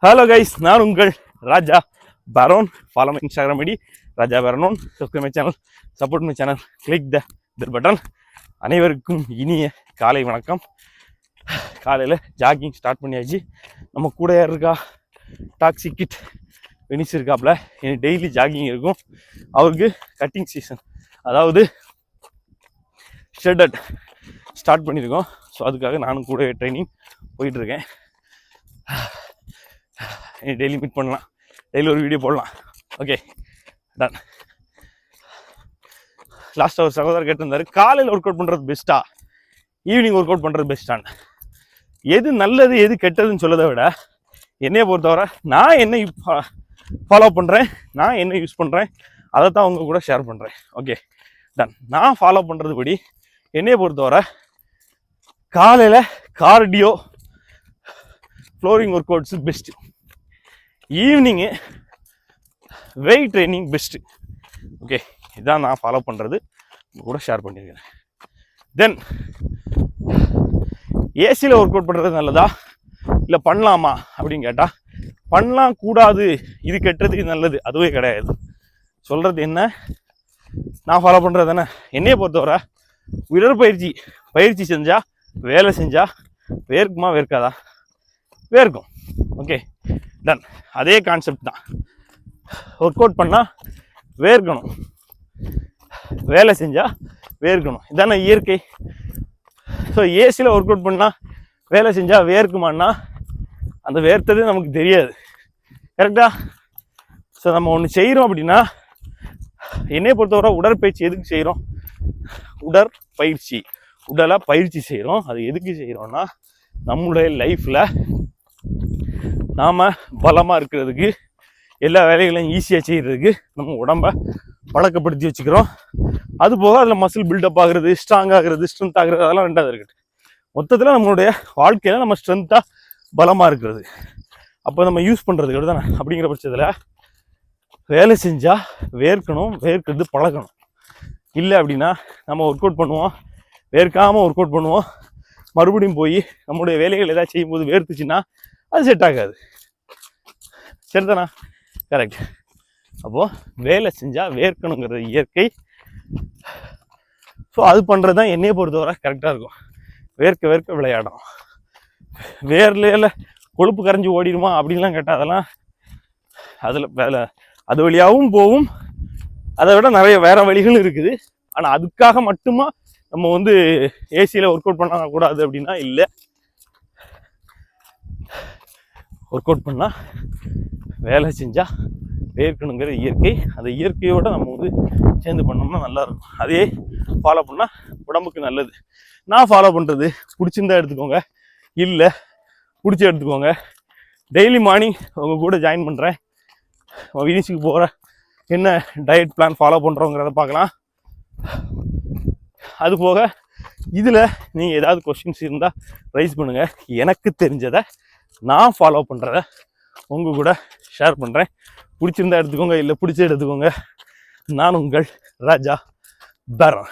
Hello guys, நான் உங்கள் Raja Baron. Follow my Instagram ID Raja Baron. Subscribe my channel, support my channel, click the bell button. அனைவருக்கும் இனிய காலை வணக்கம். காலையில் ஜாகிங் ஸ்டார்ட் பண்ணியாச்சு. நம்ம கூட யார் இருக்கா? டாக்ஸி கிட் வெனிஸ் இருக்காப்புல. எனக்கு டெய்லி ஜாகிங் இருக்கும். அவருக்கு கட்டிங் சீசன், அதாவது ஷெட்டட் ஸ்டார்ட் பண்ணியிருக்கோம். ஸோ அதுக்காக நானும் கூட ட்ரைனிங் போயிட்டுருக்கேன். டெய்லி மீட் பண்ணலாம், டெய்லி ஒரு வீடியோ போடலாம். Okay, done. லாஸ்ட்டாக ஒரு சகோதரர் கேட்டிருந்தாரு, காலையில் ஒர்க் அவுட் பண்ணுறது பெஸ்ட்டா, ஈவினிங் ஒர்க் அவுட் பண்ணுறது பெஸ்ட்டான்னு. எது நல்லது எது கெட்டதுன்னு சொல்லதை விட என்னையை பொறுத்தவரை நான் என்ன ஃபாலோ பண்ணுறேன், நான் என்ன யூஸ் பண்ணுறேன், அதை தான் அவங்க கூட ஷேர் பண்ணுறேன். Okay, ton. நான் ஃபாலோ பண்ணுறது படி என்னையை பொறுத்தவரை காலையில் cardio flooring workouts best, ஈவினிங்கு வெயிட் ட்ரைனிங் பெஸ்ட்டு. ஓகே, இதுதான் நான் ஃபாலோ பண்ணுறது, உங்கள் கூட ஷேர் பண்ணியிருக்கேன். தென் ஏசியில் ஒர்க் அவுட் பண்ணுறது நல்லதா இல்லை பண்ணலாமா அப்படின்னு கேட்டால், பண்ணலாம் கூடாது, இது கெட்டது இது நல்லது அதுவே கிடையாது. சொல்கிறது என்ன, நான் ஃபாலோ பண்ணுறது தானே. என்னையை பொறுத்தவரை பயிற்சி செஞ்சால், வேலை செஞ்சால் வேர்க்குமா வேர்க்காதா? வேர்க்கும். Okay, done. அதே கான்செப்ட் தான். ஒர்க் அவுட் பண்ணால் வேர்க்கணும், வேலை செஞ்சால் வேர்க்கணும், இதானே இயற்கை. ஸோ ஏசியில் ஒர்க் அவுட் பண்ணால் வேலை செஞ்சால் வேர்க்குமான்னா அந்த வேர்த்தது நமக்கு தெரியாது, கரெக்டாக? ஸோ நம்ம ஒன்று செய்கிறோம் அப்படின்னா, என்னையை பொறுத்தவரை உடற்பயிற்சி எதுக்கு செய்கிறோம்? உடலை பயிற்சி செய்கிறோம். அது எதுக்கு செய்கிறோன்னா, நம்முடைய லைஃப்பில் நாம் பலமாக இருக்கிறதுக்கு, எல்லா வேலைகளையும் ஈஸியாக செய்கிறதுக்கு நம்ம உடம்பை பழக்கப்படுத்தி வச்சுக்கிறோம். அது போக அதில் மசில் பில்டப் ஆகுறது, ஸ்ட்ராங் ஆகுறது, ஸ்ட்ரென்த் ஆகுறது, அதெல்லாம் ரெண்டாவது இருக்குது. மொத்தத்தில் நம்மளுடைய வாழ்க்கையில் நம்ம ஸ்ட்ரென்த்தாக பலமாக இருக்கிறது அப்போ நம்ம யூஸ் பண்ணுறதுக்கு தானே. அப்படிங்கிற பட்சத்தில் வேலை செஞ்சால் வேர்க்கணும், வேர்க்கிறது பழக்கணும். இல்லை அப்படின்னா நம்ம ஒர்க் அவுட் பண்ணுவோம், வேர்க்காமல் ஒர்க் அவுட் பண்ணுவோம், மறுபடியும் போய் நம்மளுடைய வேலைகள் ஏதாவது செய்யும்போது வேர்த்துச்சுன்னா அது செட் ஆகாது, சரிதானா? கரெக்ட். அப்போது வேலை செஞ்சால் வேர்க்கணுங்கிறது இயற்கை. ஸோ அது பண்ணுறது தான் என்னையை பொறுத்தவரை கரெக்டாக இருக்கும். வேர்க்க விளையாடும். வேர்ல கொழுப்பு கரைஞ்சி ஓடிடுமா அப்படின்லாம் கேட்டால், அதெல்லாம் அதில் வேலை அது வழியாகவும் போகும். அதை விட நிறைய வேறு வழிகளும் இருக்குது. ஆனால் அதுக்காக மட்டுமா நம்ம ஏசியில் ஒர்க் அவுட் பண்ணக்கூடாது அப்படின்னா இல்லை. ஒர்க் அவுட் பண்ணால் வேலை செஞ்சால் வேர்க்கணுங்கிற இயற்கை. அந்த இயற்கையோடு நம்ம சேர்ந்து பண்ணோம்னா நல்லாயிருக்கும். அதே ஃபாலோ பண்ணால் உடம்புக்கு நல்லது. நான் ஃபாலோ பண்ணுறது பிடிச்சிருந்தா எடுத்துக்கோங்க, இல்லை பிடிச்சி எடுத்துக்கோங்க. டெய்லி மார்னிங் உங்கள் கூட ஜாயின் பண்ணுறேன். வினிஷுக்கு போகிற என்ன டயட் பிளான் ஃபாலோ பண்ணுறோங்கிறத பார்க்கலாம். அது போக இதில் நீங்கள் ஏதாவது கொஸ்டின்ஸ் இருந்தால் ரைஸ் பண்ணுங்கள். எனக்கு தெரிஞ்சதை நான் ஃபாலோ பண்ணுறத உங்கள் கூட ஷேர் பண்ணுறேன். பிடிச்சிருந்தா எடுத்துக்கோங்க, இல்லை பிடிச்ச எடுத்துக்கோங்க. நான் உங்கள் ராஜா பரோன்.